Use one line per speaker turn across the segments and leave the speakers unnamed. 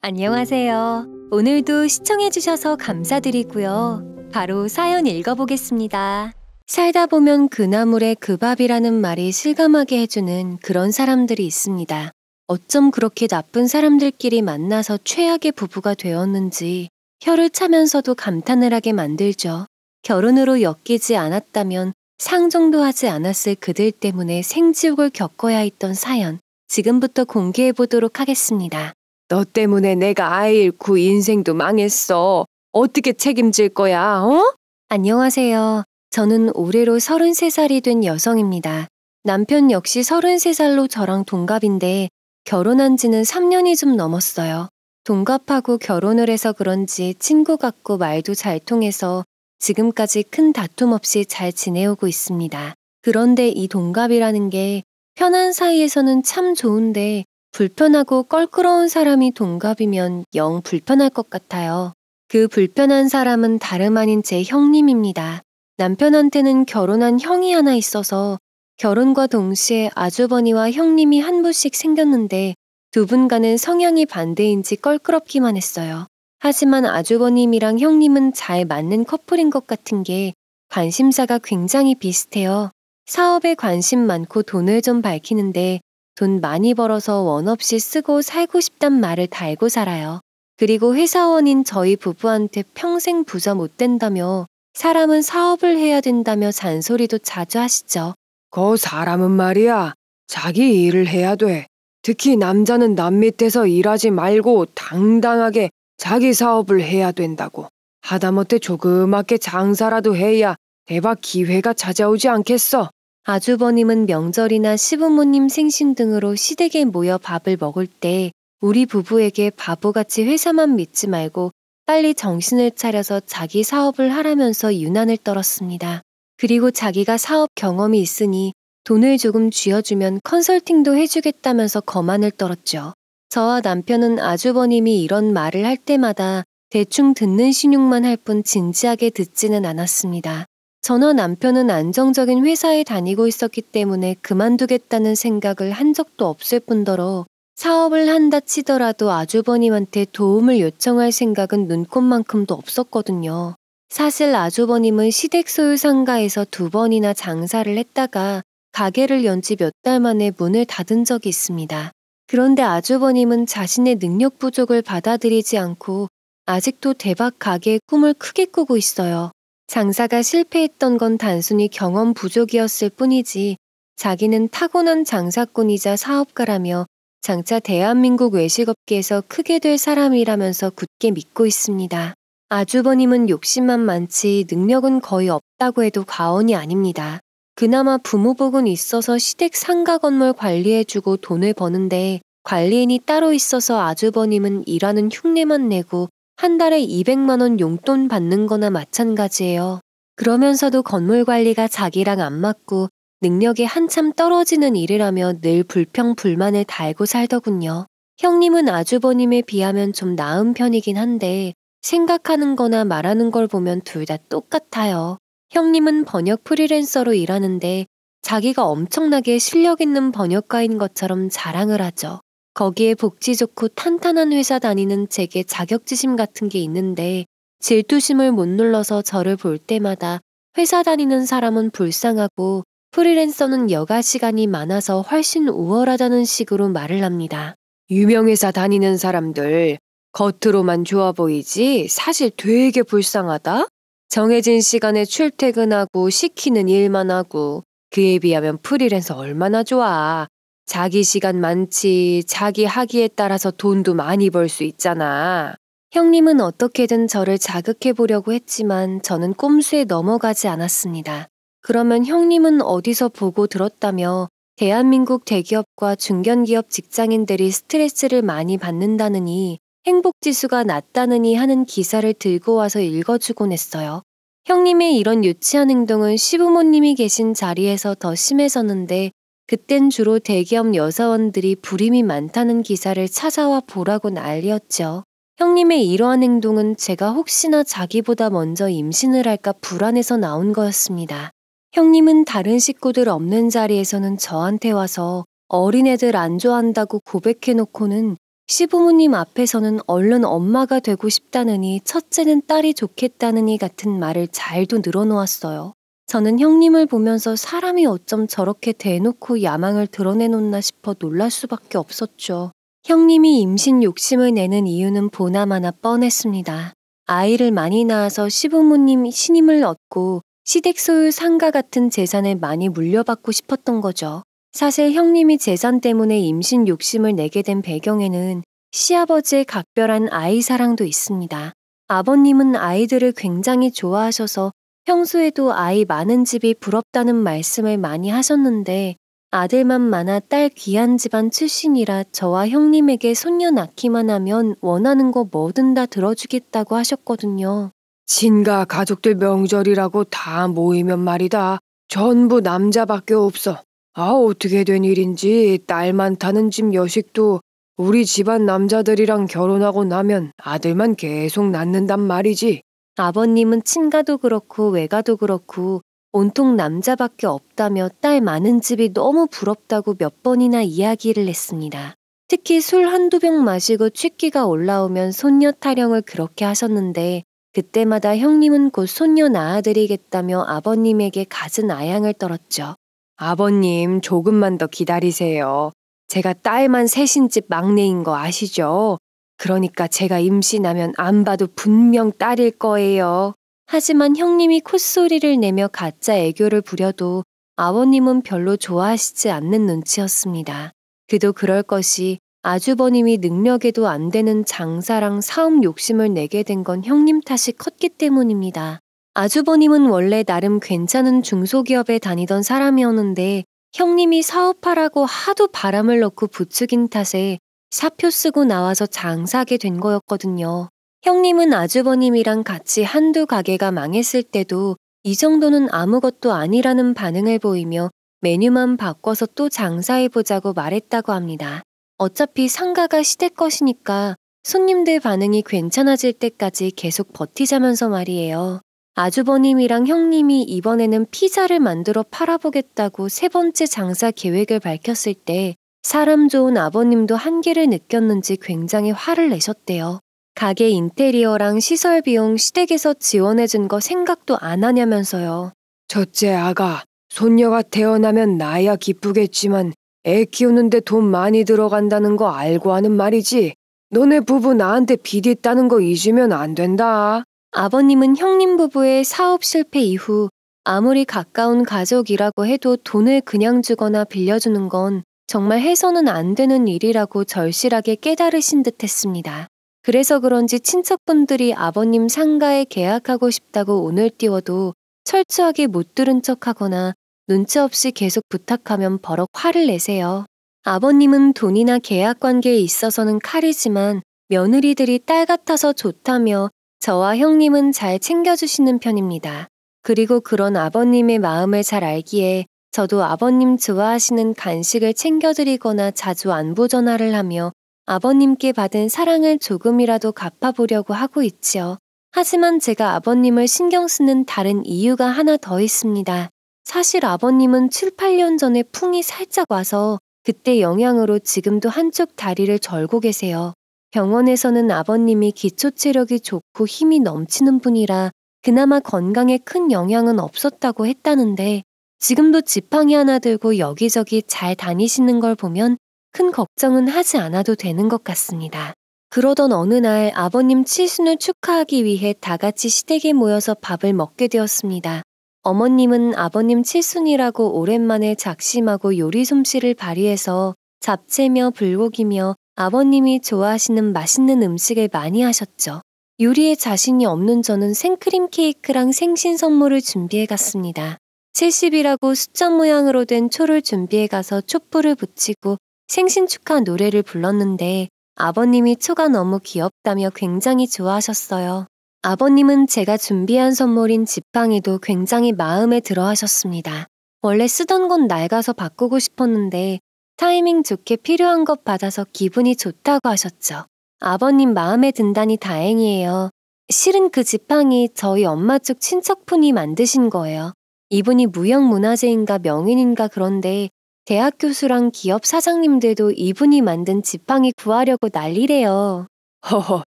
안녕하세요. 오늘도 시청해주셔서 감사드리고요. 바로 사연 읽어보겠습니다. 살다 보면 그 나물에 그 밥이라는 말이 실감하게 해주는 그런 사람들이 있습니다. 어쩜 그렇게 나쁜 사람들끼리 만나서 최악의 부부가 되었는지 혀를 차면서도 감탄을 하게 만들죠. 결혼으로 엮이지 않았다면 상종도 하지 않았을 그들 때문에 생지옥을 겪어야 했던 사연, 지금부터 공개해보도록 하겠습니다.
너 때문에 내가 아이 잃고 인생도 망했어. 어떻게 책임질 거야, 어?
안녕하세요. 저는 올해로 33살이 된 여성입니다. 남편 역시 33살로 저랑 동갑인데 결혼한 지는 3년이 좀 넘었어요. 동갑하고 결혼을 해서 그런지 친구 같고 말도 잘 통해서 지금까지 큰 다툼 없이 잘 지내오고 있습니다. 그런데 이 동갑이라는 게 편한 사이에서는 참 좋은데 불편하고 껄끄러운 사람이 동갑이면 영 불편할 것 같아요. 그 불편한 사람은 다름 아닌 제 형님입니다. 남편한테는 결혼한 형이 하나 있어서 결혼과 동시에 아주버니와 형님이 한 부씩 생겼는데 두 분과는 성향이 반대인지 껄끄럽기만 했어요. 하지만 아주버님이랑 형님은 잘 맞는 커플인 것 같은 게 관심사가 굉장히 비슷해요. 사업에 관심 많고 돈을 좀 밝히는데 돈 많이 벌어서 원 없이 쓰고 살고 싶단 말을 달고 살아요. 그리고 회사원인 저희 부부한테 평생 부자 못 된다며 사람은 사업을 해야 된다며 잔소리도 자주 하시죠.
그 사람은 말이야, 자기 일을 해야 돼. 특히 남자는 남 밑에서 일하지 말고 당당하게 자기 사업을 해야 된다고. 하다못해 조그맣게 장사라도 해야 대박 기회가 찾아오지 않겠어.
아주버님은 명절이나 시부모님 생신 등으로 시댁에 모여 밥을 먹을 때 우리 부부에게 바보같이 회사만 믿지 말고 빨리 정신을 차려서 자기 사업을 하라면서 유난을 떨었습니다. 그리고 자기가 사업 경험이 있으니 돈을 조금 쥐어주면 컨설팅도 해주겠다면서 거만을 떨었죠. 저와 남편은 아주버님이 이런 말을 할 때마다 대충 듣는 신용만 할 뿐 진지하게 듣지는 않았습니다. 저나 남편은 안정적인 회사에 다니고 있었기 때문에 그만두겠다는 생각을 한 적도 없을 뿐더러 사업을 한다 치더라도 아주버님한테 도움을 요청할 생각은 눈꼽만큼도 없었거든요. 사실 아주버님은 시댁 소유 상가에서 2번이나 장사를 했다가 가게를 연 지 몇 달 만에 문을 닫은 적이 있습니다. 그런데 아주버님은 자신의 능력 부족을 받아들이지 않고 아직도 대박 가게의 꿈을 크게 꾸고 있어요. 장사가 실패했던 건 단순히 경험 부족이었을 뿐이지 자기는 타고난 장사꾼이자 사업가라며 장차 대한민국 외식업계에서 크게 될 사람이라면서 굳게 믿고 있습니다. 아주버님은 욕심만 많지 능력은 거의 없다고 해도 과언이 아닙니다. 그나마 부모복은 있어서 시댁 상가 건물 관리해주고 돈을 버는데 관리인이 따로 있어서 아주버님은 일하는 흉내만 내고 한 달에 200만 원 용돈 받는 거나 마찬가지예요. 그러면서도 건물 관리가 자기랑 안 맞고 능력이 한참 떨어지는 일이라며 늘 불평불만을 달고 살더군요. 형님은 아주버님에 비하면 좀 나은 편이긴 한데 생각하는 거나 말하는 걸 보면 둘 다 똑같아요. 형님은 번역 프리랜서로 일하는데 자기가 엄청나게 실력 있는 번역가인 것처럼 자랑을 하죠. 거기에 복지 좋고 탄탄한 회사 다니는 제게 자격지심 같은 게 있는데 질투심을 못 눌러서 저를 볼 때마다 회사 다니는 사람은 불쌍하고 프리랜서는 여가 시간이 많아서 훨씬 우월하다는 식으로 말을 합니다.
유명회사 다니는 사람들, 겉으로만 좋아 보이지 사실 되게 불쌍하다? 정해진 시간에 출퇴근하고 시키는 일만 하고 그에 비하면 프리랜서 얼마나 좋아. 자기 시간 많지, 자기 하기에 따라서 돈도 많이 벌 수 있잖아.
형님은 어떻게든 저를 자극해 보려고 했지만 저는 꼼수에 넘어가지 않았습니다. 그러면 형님은 어디서 보고 들었다며 대한민국 대기업과 중견기업 직장인들이 스트레스를 많이 받는다느니 행복지수가 낮다느니 하는 기사를 들고 와서 읽어주곤 했어요. 형님의 이런 유치한 행동은 시부모님이 계신 자리에서 더 심해졌는데 그땐 주로 대기업 여사원들이 불임이 많다는 기사를 찾아와 보라고 난리였죠. 형님의 이러한 행동은 제가 혹시나 자기보다 먼저 임신을 할까 불안해서 나온 거였습니다. 형님은 다른 식구들 없는 자리에서는 저한테 와서 어린애들 안 좋아한다고 고백해놓고는 시부모님 앞에서는 얼른 엄마가 되고 싶다느니 첫째는 딸이 좋겠다느니 같은 말을 잘도 늘어놓았어요. 저는 형님을 보면서 사람이 어쩜 저렇게 대놓고 야망을 드러내놓나 싶어 놀랄 수밖에 없었죠. 형님이 임신 욕심을 내는 이유는 보나마나 뻔했습니다. 아이를 많이 낳아서 시부모님 신임을 얻고 시댁 소유 상가 같은 재산을 많이 물려받고 싶었던 거죠. 사실 형님이 재산 때문에 임신 욕심을 내게 된 배경에는 시아버지의 각별한 아이 사랑도 있습니다. 아버님은 아이들을 굉장히 좋아하셔서 평소에도 아이 많은 집이 부럽다는 말씀을 많이 하셨는데 아들만 많아 딸 귀한 집안 출신이라 저와 형님에게 손녀 낳기만 하면 원하는 거 뭐든 다 들어주겠다고 하셨거든요.
친가 가족들 명절이라고 다 모이면 말이다. 전부 남자밖에 없어. 어떻게 된 일인지 딸 많다는 집 여식도 우리 집안 남자들이랑 결혼하고 나면 아들만 계속 낳는단 말이지.
아버님은 친가도 그렇고 외가도 그렇고 온통 남자밖에 없다며 딸 많은 집이 너무 부럽다고 몇 번이나 이야기를 했습니다. 특히 술 한두 병 마시고 취기가 올라오면 손녀 타령을 그렇게 하셨는데 그때마다 형님은 곧 손녀 낳아드리겠다며 아버님에게 갖은 아양을 떨었죠.
아버님 조금만 더 기다리세요. 제가 딸만 셋인 집 막내인 거 아시죠? 그러니까 제가 임신하면 안 봐도 분명 딸일 거예요.
하지만 형님이 콧소리를 내며 가짜 애교를 부려도 아버님은 별로 좋아하시지 않는 눈치였습니다. 그도 그럴 것이 아주버님이 능력에도 안 되는 장사랑 사업 욕심을 내게 된 건 형님 탓이 컸기 때문입니다. 아주버님은 원래 나름 괜찮은 중소기업에 다니던 사람이었는데 형님이 사업하라고 하도 바람을 넣고 부추긴 탓에 사표 쓰고 나와서 장사하게 된 거였거든요. 형님은 아주버님이랑 같이 한두 가게가 망했을 때도 이 정도는 아무것도 아니라는 반응을 보이며 메뉴만 바꿔서 또 장사해보자고 말했다고 합니다. 어차피 상가가 시댁 것이니까 손님들 반응이 괜찮아질 때까지 계속 버티자면서 말이에요. 아주버님이랑 형님이 이번에는 피자를 만들어 팔아보겠다고 세 번째 장사 계획을 밝혔을 때 사람 좋은 아버님도 한계를 느꼈는지 굉장히 화를 내셨대요. 가게 인테리어랑 시설 비용 시댁에서 지원해준 거 생각도 안 하냐면서요.
첫째 아가, 손녀가 태어나면 나야 기쁘겠지만 애 키우는데 돈 많이 들어간다는 거 알고 하는 말이지. 너네 부부 나한테 빚 있다는 거 잊으면 안 된다.
아버님은 형님 부부의 사업 실패 이후 아무리 가까운 가족이라고 해도 돈을 그냥 주거나 빌려주는 건 정말 해서는 안 되는 일이라고 절실하게 깨달으신 듯 했습니다. 그래서 그런지 친척분들이 아버님 상가에 계약하고 싶다고 운을 띄워도 철저하게 못 들은 척하거나 눈치 없이 계속 부탁하면 버럭 화를 내세요. 아버님은 돈이나 계약 관계에 있어서는 칼이지만 며느리들이 딸 같아서 좋다며 저와 형님은 잘 챙겨주시는 편입니다. 그리고 그런 아버님의 마음을 잘 알기에 저도 아버님 좋아하시는 간식을 챙겨드리거나 자주 안부 전화를 하며 아버님께 받은 사랑을 조금이라도 갚아보려고 하고 있지요. 하지만 제가 아버님을 신경 쓰는 다른 이유가 하나 더 있습니다. 사실 아버님은 7, 8년 전에 풍이 살짝 와서 그때 영향으로 지금도 한쪽 다리를 절고 계세요. 병원에서는 아버님이 기초 체력이 좋고 힘이 넘치는 분이라 그나마 건강에 큰 영향은 없었다고 했다는데 지금도 지팡이 하나 들고 여기저기 잘 다니시는 걸 보면 큰 걱정은 하지 않아도 되는 것 같습니다. 그러던 어느 날 아버님 칠순을 축하하기 위해 다 같이 시댁에 모여서 밥을 먹게 되었습니다. 어머님은 아버님 칠순이라고 오랜만에 작심하고 요리 솜씨를 발휘해서 잡채며 불고기며 아버님이 좋아하시는 맛있는 음식을 많이 하셨죠. 요리에 자신이 없는 저는 생크림 케이크랑 생신 선물을 준비해 갔습니다. 70이라고 숫자 모양으로 된 초를 준비해 가서 촛불을 붙이고 생신 축하 노래를 불렀는데 아버님이 초가 너무 귀엽다며 굉장히 좋아하셨어요. 아버님은 제가 준비한 선물인 지팡이도 굉장히 마음에 들어 하셨습니다. 원래 쓰던 건 낡아서 바꾸고 싶었는데 타이밍 좋게 필요한 것 받아서 기분이 좋다고 하셨죠. 아버님 마음에 든다니 다행이에요. 실은 그 지팡이 저희 엄마 쪽 친척분이 만드신 거예요. 이분이 무형문화재인가 명인인가 그런데 대학 교수랑 기업 사장님들도 이분이 만든 지팡이 구하려고 난리래요.
허허,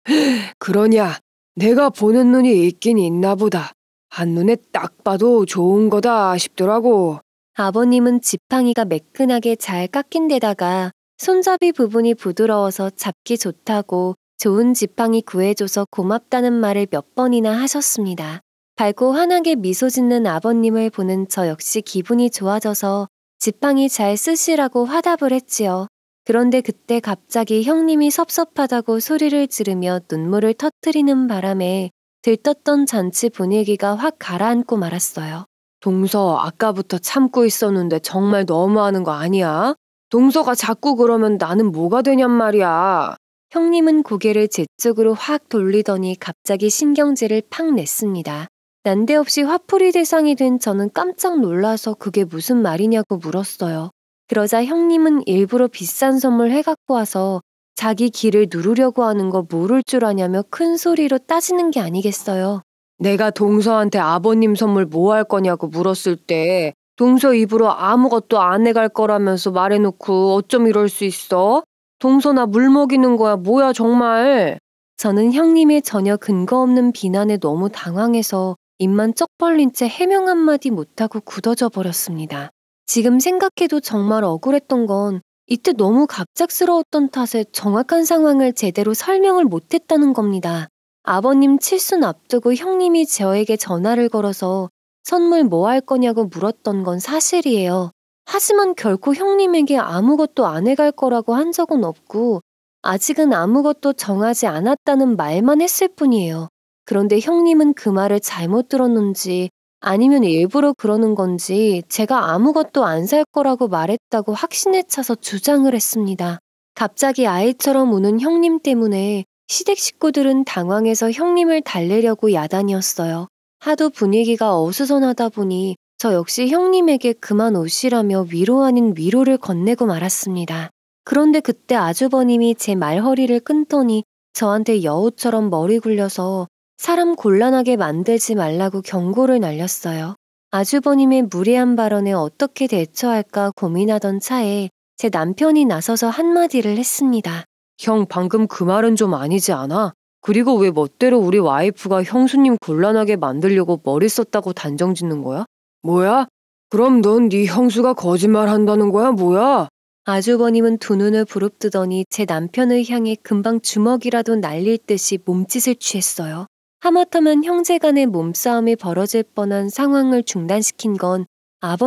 그러냐. 내가 보는 눈이 있긴 있나 보다. 한눈에 딱 봐도 좋은 거다 싶더라고.
아버님은 지팡이가 매끈하게 잘 깎인 데다가 손잡이 부분이 부드러워서 잡기 좋다고 좋은 지팡이 구해줘서 고맙다는 말을 몇 번이나 하셨습니다. 밝고 환하게 미소 짓는 아버님을 보는 저 역시 기분이 좋아져서 지팡이 잘 쓰시라고 화답을 했지요. 그런데 그때 갑자기 형님이 섭섭하다고 소리를 지르며 눈물을 터뜨리는 바람에 들떴던 잔치 분위기가 확 가라앉고 말았어요.
동서, 아까부터 참고 있었는데 정말 너무하는 거 아니야? 동서가 자꾸 그러면 나는 뭐가 되냔 말이야.
형님은 고개를 제 쪽으로 확 돌리더니 갑자기 신경질을 팍 냈습니다. 난데없이 화풀이 대상이 된 저는 깜짝 놀라서 그게 무슨 말이냐고 물었어요. 그러자 형님은 일부러 비싼 선물 해갖고 와서 자기 기를 누르려고 하는 거 모를 줄 아냐며 큰 소리로 따지는 게 아니겠어요.
내가 동서한테 아버님 선물 뭐 할 거냐고 물었을 때 동서 입으로 아무것도 안 해갈 거라면서 말해놓고 어쩜 이럴 수 있어? 동서 나 물 먹이는 거야 뭐야 정말.
저는 형님의 전혀 근거 없는 비난에 너무 당황해서 입만 쩍 벌린 채 해명 한마디 못하고 굳어져 버렸습니다. 지금 생각해도 정말 억울했던 건 이때 너무 갑작스러웠던 탓에 정확한 상황을 제대로 설명을 못했다는 겁니다. 아버님 칠순 앞두고 형님이 저에게 전화를 걸어서 선물 뭐 할 거냐고 물었던 건 사실이에요. 하지만 결코 형님에게 아무것도 안 해갈 거라고 한 적은 없고 아직은 아무것도 정하지 않았다는 말만 했을 뿐이에요. 그런데 형님은 그 말을 잘못 들었는지 아니면 일부러 그러는 건지 제가 아무것도 안 살 거라고 말했다고 확신에 차서 주장을 했습니다. 갑자기 아이처럼 우는 형님 때문에 시댁 식구들은 당황해서 형님을 달래려고 야단이었어요. 하도 분위기가 어수선하다 보니 저 역시 형님에게 그만 오시라며 위로 아닌 위로를 건네고 말았습니다. 그런데 그때 아주버님이 제 말허리를 끊더니 저한테 여우처럼 머리 굴려서 사람 곤란하게 만들지 말라고 경고를 날렸어요. 아주버님의 무례한 발언에 어떻게 대처할까 고민하던 차에 제 남편이 나서서 한마디를 했습니다.
형 방금 그 말은 좀 아니지 않아? 그리고 왜 멋대로 우리 와이프가 형수님 곤란하게 만들려고 머리 썼다고 단정 짓는 거야? 뭐야? 그럼 넌 네 형수가 거짓말 한다는 거야 뭐야?
아주버님은 두 눈을 부릅뜨더니 제 남편을 향해 금방 주먹이라도 날릴 듯이 몸짓을 취했어요. 하마터면 형제간의 몸싸움이 벌어질 뻔한 상황을 중단시킨 건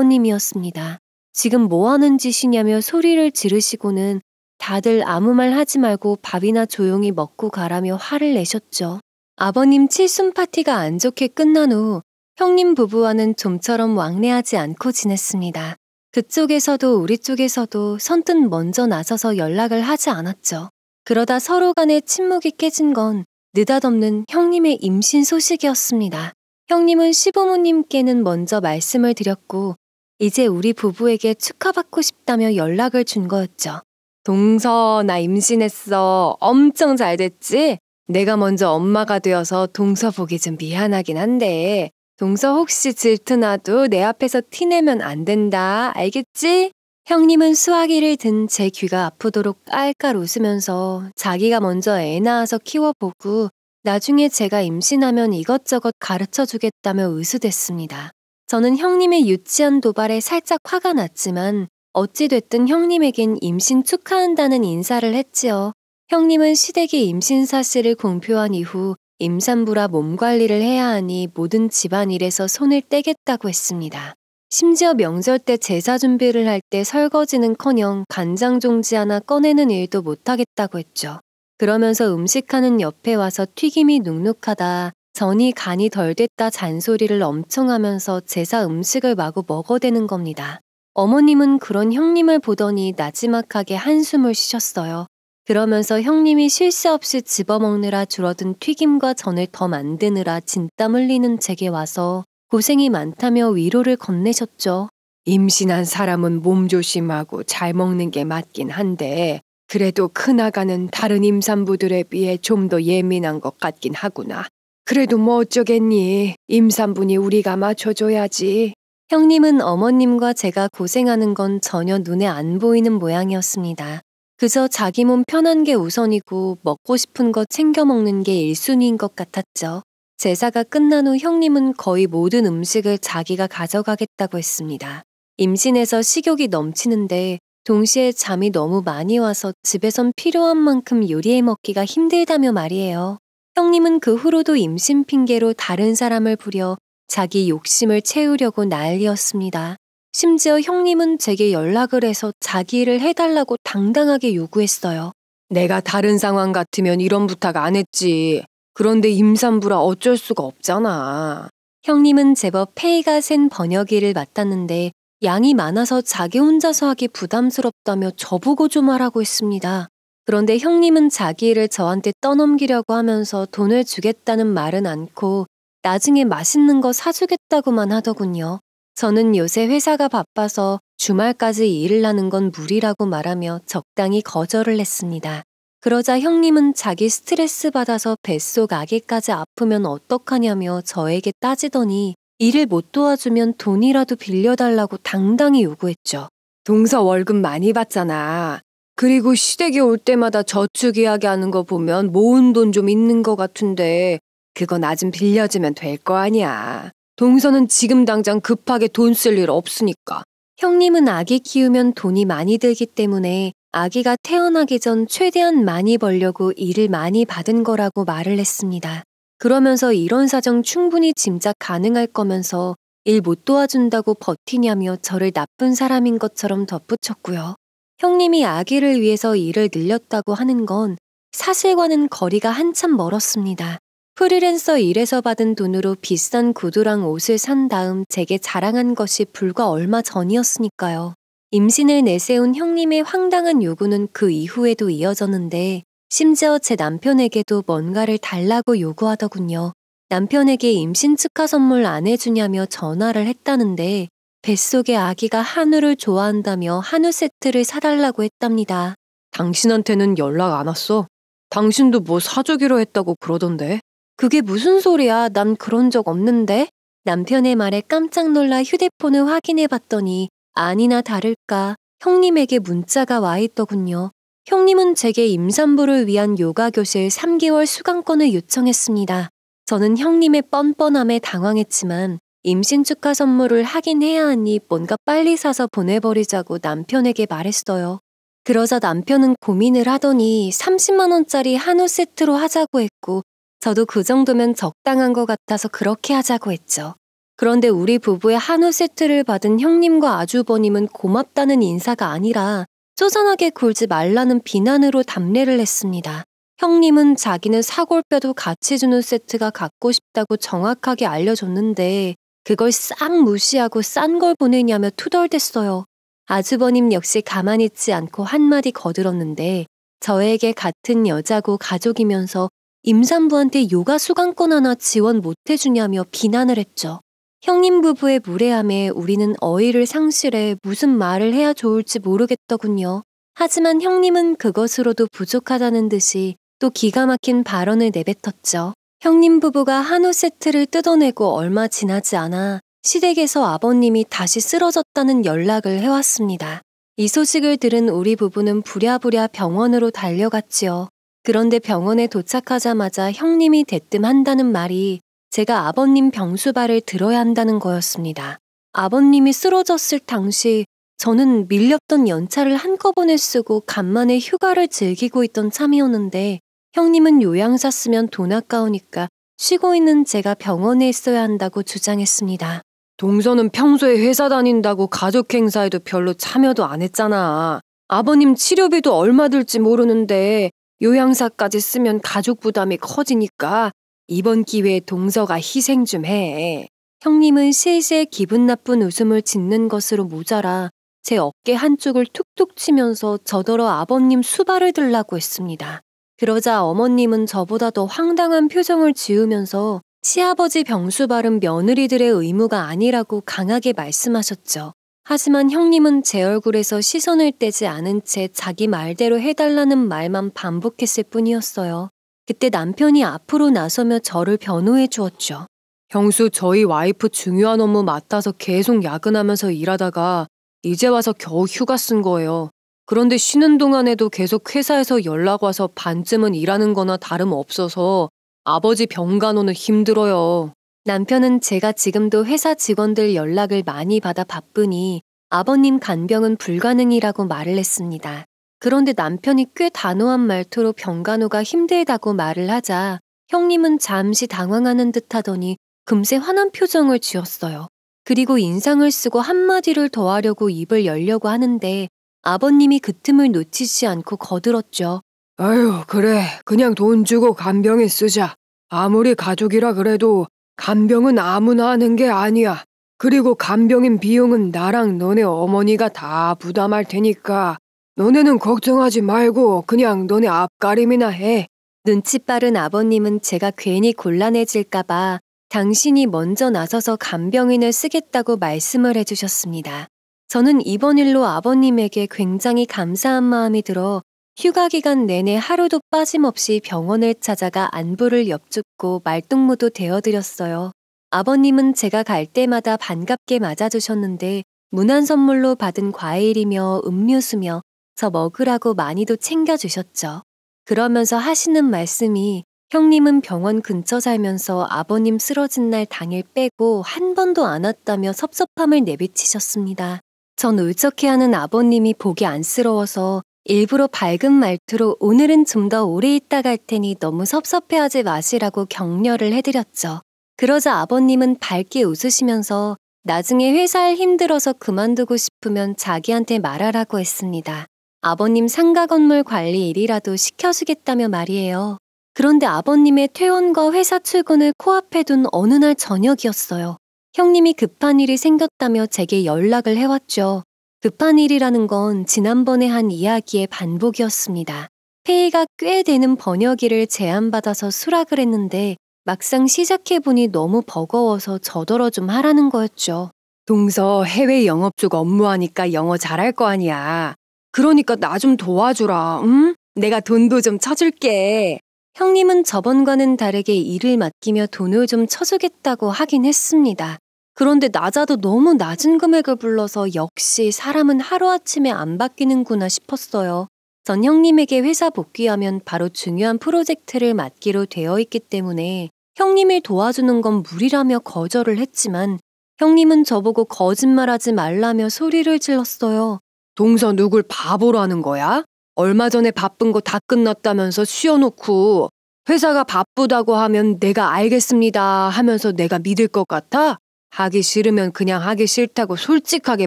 아버님이었습니다. 지금 뭐 하는 짓이냐며 소리를 지르시고는 다들 아무 말 하지 말고 밥이나 조용히 먹고 가라며 화를 내셨죠. 아버님 칠순 파티가 안 좋게 끝난 후 형님 부부와는 좀처럼 왕래하지 않고 지냈습니다. 그쪽에서도 우리 쪽에서도 선뜻 먼저 나서서 연락을 하지 않았죠. 그러다 서로 간의 침묵이 깨진 건 느닷없는 형님의 임신 소식이었습니다. 형님은 시부모님께는 먼저 말씀을 드렸고 이제 우리 부부에게 축하받고 싶다며 연락을 준 거였죠.
동서 나 임신했어. 엄청 잘 됐지? 내가 먼저 엄마가 되어서 동서 보기 좀 미안하긴 한데 동서 혹시 질투나도 내 앞에서 티내면 안 된다. 알겠지? 형님은 수화기를 든 제 귀가 아프도록 깔깔 웃으면서 자기가 먼저 애 낳아서 키워보고 나중에 제가 임신하면 이것저것 가르쳐주겠다며 으스댔습니다. 저는 형님의 유치한 도발에 살짝 화가 났지만 어찌됐든 형님에겐 임신 축하한다는 인사를 했지요. 형님은 시댁에 임신 사실을 공표한 이후 임산부라 몸 관리를 해야 하니 모든 집안일에서 손을 떼겠다고 했습니다. 심지어 명절 때 제사 준비를 할 때 설거지는커녕 간장 종지 하나 꺼내는 일도 못하겠다고 했죠. 그러면서 음식하는 옆에 와서 튀김이 눅눅하다, 전이 간이 덜 됐다 잔소리를 엄청 하면서 제사 음식을 마구 먹어대는 겁니다. 어머님은 그런 형님을 보더니 나지막하게 한숨을 쉬셨어요. 그러면서 형님이 쉴 새 없이 집어먹느라 줄어든 튀김과 전을 더 만드느라 진땀 흘리는 제게 와서 고생이 많다며 위로를 건네셨죠. 임신한 사람은 몸 조심하고 잘 먹는 게 맞긴 한데 그래도 큰아가는 다른 임산부들에 비해 좀 더 예민한 것 같긴 하구나. 그래도 뭐 어쩌겠니. 임산부니 우리가 맞춰줘야지.
형님은 어머님과 제가 고생하는 건 전혀 눈에 안 보이는 모양이었습니다. 그저 자기 몸 편한 게 우선이고 먹고 싶은 거 챙겨 먹는 게 1순위인 것 같았죠. 제사가 끝난 후 형님은 거의 모든 음식을 자기가 가져가겠다고 했습니다. 임신해서 식욕이 넘치는데 동시에 잠이 너무 많이 와서 집에선 필요한 만큼 요리해 먹기가 힘들다며 말이에요. 형님은 그 후로도 임신 핑계로 다른 사람을 부려 자기 욕심을 채우려고 난리였습니다. 심지어 형님은 제게 연락을 해서 자기 일을 해달라고 당당하게 요구했어요.
내가 다른 상황 같으면 이런 부탁 안 했지. 그런데 임산부라 어쩔 수가 없잖아.
형님은 제법 페이가 센 번역일을 맡았는데 양이 많아서 자기 혼자서 하기 부담스럽다며 저보고 좀 하라고 했습니다. 그런데 형님은 자기 일을 저한테 떠넘기려고 하면서 돈을 주겠다는 말은 않고 나중에 맛있는 거 사주겠다고만 하더군요. 저는 요새 회사가 바빠서 주말까지 일을 하는 건 무리라고 말하며 적당히 거절을 했습니다. 그러자 형님은 자기 스트레스 받아서 뱃속 아기까지 아프면 어떡하냐며 저에게 따지더니 일을 못 도와주면 돈이라도 빌려달라고 당당히 요구했죠.
동서 월급 많이 받잖아. 그리고 시댁에 올 때마다 저축 이야기하는 거 보면 모은 돈 좀 있는 거 같은데 그거 나 좀 빌려주면 될 거 아니야. 동서는 지금 당장 급하게 돈 쓸 일 없으니까.
형님은 아기 키우면 돈이 많이 들기 때문에 아기가 태어나기 전 최대한 많이 벌려고 일을 많이 받은 거라고 말을 했습니다. 그러면서 이런 사정 충분히 짐작 가능할 거면서 일 못 도와준다고 버티냐며 저를 나쁜 사람인 것처럼 덧붙였고요. 형님이 아기를 위해서 일을 늘렸다고 하는 건 사실과는 거리가 한참 멀었습니다. 프리랜서 일에서 받은 돈으로 비싼 구두랑 옷을 산 다음 제게 자랑한 것이 불과 얼마 전이었으니까요. 임신을 내세운 형님의 황당한 요구는 그 이후에도 이어졌는데 심지어 제 남편에게도 뭔가를 달라고 요구하더군요. 남편에게 임신 축하 선물 안 해주냐며 전화를 했다는데 뱃속의 아기가 한우를 좋아한다며 한우 세트를 사달라고 했답니다.
당신한테는 연락 안 왔어? 당신도 뭐 사주기로 했다고 그러던데.
그게 무슨 소리야? 난 그런 적 없는데? 남편의 말에 깜짝 놀라 휴대폰을 확인해 봤더니 아니나 다를까 형님에게 문자가 와 있더군요. 형님은 제게 임산부를 위한 요가 교실 3개월 수강권을 요청했습니다. 저는 형님의 뻔뻔함에 당황했지만 임신 축하 선물을 하긴 해야 하니 뭔가 빨리 사서 보내버리자고 남편에게 말했어요. 그러자 남편은 고민을 하더니 30만 원짜리 한우 세트로 하자고 했고 저도 그 정도면 적당한 것 같아서 그렇게 하자고 했죠. 그런데 우리 부부의 한우 세트를 받은 형님과 아주버님은 고맙다는 인사가 아니라 쪼잔하게 굴지 말라는 비난으로 답례를 했습니다. 형님은 자기는 사골뼈도 같이 주는 세트가 갖고 싶다고 정확하게 알려줬는데 그걸 싹 무시하고 싼 걸 보내냐며 투덜댔어요. 아주버님 역시 가만히 있지 않고 한마디 거들었는데 저에게 같은 여자고 가족이면서 임산부한테 요가 수강권 하나 지원 못 해주냐며 비난을 했죠. 형님 부부의 무례함에 우리는 어이를 상실해 무슨 말을 해야 좋을지 모르겠더군요. 하지만 형님은 그것으로도 부족하다는 듯이 또 기가 막힌 발언을 내뱉었죠. 형님 부부가 한우 세트를 뜯어내고 얼마 지나지 않아 시댁에서 아버님이 다시 쓰러졌다는 연락을 해왔습니다. 이 소식을 들은 우리 부부는 부랴부랴 병원으로 달려갔지요. 그런데 병원에 도착하자마자 형님이 대뜸한다는 말이 제가 아버님 병수발을 들어야 한다는 거였습니다. 아버님이 쓰러졌을 당시 저는 밀렸던 연차를 한꺼번에 쓰고 간만에 휴가를 즐기고 있던 참이었는데 형님은 요양사 쓰면 돈 아까우니까 쉬고 있는 제가 병원에 있어야 한다고 주장했습니다.
동서는 평소에 회사 다닌다고 가족 행사에도 별로 참여도 안 했잖아. 아버님 치료비도 얼마 들지 모르는데 요양사까지 쓰면 가족 부담이 커지니까 이번 기회에 동서가 희생 좀 해.
형님은 실실 기분 나쁜 웃음을 짓는 것으로 모자라 제 어깨 한쪽을 툭툭 치면서 저더러 아버님 수발을 들라고 했습니다. 그러자 어머님은 저보다 더 황당한 표정을 지으면서 시아버지 병수발은 며느리들의 의무가 아니라고 강하게 말씀하셨죠. 하지만 형님은 제 얼굴에서 시선을 떼지 않은 채 자기 말대로 해달라는 말만 반복했을 뿐이었어요. 그때 남편이 앞으로 나서며 저를 변호해 주었죠.
형수 저희 와이프 중요한 업무 맡아서 계속 야근하면서 일하다가 이제 와서 겨우 휴가 쓴 거예요. 그런데 쉬는 동안에도 계속 회사에서 연락 와서 반쯤은 일하는 거나 다름없어서 아버지 병간호는 힘들어요.
남편은 제가 지금도 회사 직원들 연락을 많이 받아 바쁘니 아버님 간병은 불가능이라고 말을 했습니다. 그런데 남편이 꽤 단호한 말투로 병간호가 힘들다고 말을 하자 형님은 잠시 당황하는 듯 하더니 금세 화난 표정을 지었어요. 그리고 인상을 쓰고 한마디를 더 하려고 입을 열려고 하는데 아버님이 그 틈을 놓치지 않고 거들었죠.
아유, 그래. 그냥 돈 주고 간병에 쓰자. 아무리 가족이라 그래도 간병은 아무나 하는 게 아니야. 그리고 간병인 비용은 나랑 너네 어머니가 다 부담할 테니까 너네는 걱정하지 말고 그냥 너네 앞가림이나 해.
눈치 빠른 아버님은 제가 괜히 곤란해질까봐 당신이 먼저 나서서 간병인을 쓰겠다고 말씀을 해주셨습니다. 저는 이번 일로 아버님에게 굉장히 감사한 마음이 들어 휴가 기간 내내 하루도 빠짐없이 병원을 찾아가 안부를 엽죽고 말동무도 되어드렸어요. 아버님은 제가 갈 때마다 반갑게 맞아주셨는데 무난 선물로 받은 과일이며 음료수며 저 먹으라고 많이도 챙겨주셨죠. 그러면서 하시는 말씀이 형님은 병원 근처 살면서 아버님 쓰러진 날 당일 빼고 한 번도 안 왔다며 섭섭함을 내비치셨습니다. 전 울적해하는 아버님이 보기 안쓰러워서 일부러 밝은 말투로 오늘은 좀 더 오래 있다 갈 테니 너무 섭섭해하지 마시라고 격려를 해드렸죠. 그러자 아버님은 밝게 웃으시면서 나중에 회사일 힘들어서 그만두고 싶으면 자기한테 말하라고 했습니다. 아버님 상가 건물 관리 일이라도 시켜주겠다며 말이에요. 그런데 아버님의 퇴원과 회사 출근을 코앞에 둔 어느 날 저녁이었어요. 형님이 급한 일이 생겼다며 제게 연락을 해왔죠. 급한 일이라는 건 지난번에 한 이야기의 반복이었습니다. 페이가 꽤 되는 번역일을 제안받아서 수락을 했는데 막상 시작해보니 너무 버거워서 저더러 좀 하라는 거였죠.
동서 해외 영업 쪽 업무하니까 영어 잘할 거 아니야. 그러니까 나 좀 도와주라, 응? 내가 돈도 좀 쳐줄게.
형님은 저번과는 다르게 일을 맡기며 돈을 좀 쳐주겠다고 하긴 했습니다. 그런데 낮아도 너무 낮은 금액을 불러서 역시 사람은 하루아침에 안 바뀌는구나 싶었어요. 전 형님에게 회사 복귀하면 바로 중요한 프로젝트를 맡기로 되어 있기 때문에 형님을 도와주는 건 무리라며 거절을 했지만 형님은 저보고 거짓말하지 말라며 소리를 질렀어요.
동서 누굴 바보로 하는 거야? 얼마 전에 바쁜 거 다 끝났다면서 쉬어놓고 회사가 바쁘다고 하면 내가 알겠습니다 하면서 내가 믿을 것 같아? 하기 싫으면 그냥 하기 싫다고 솔직하게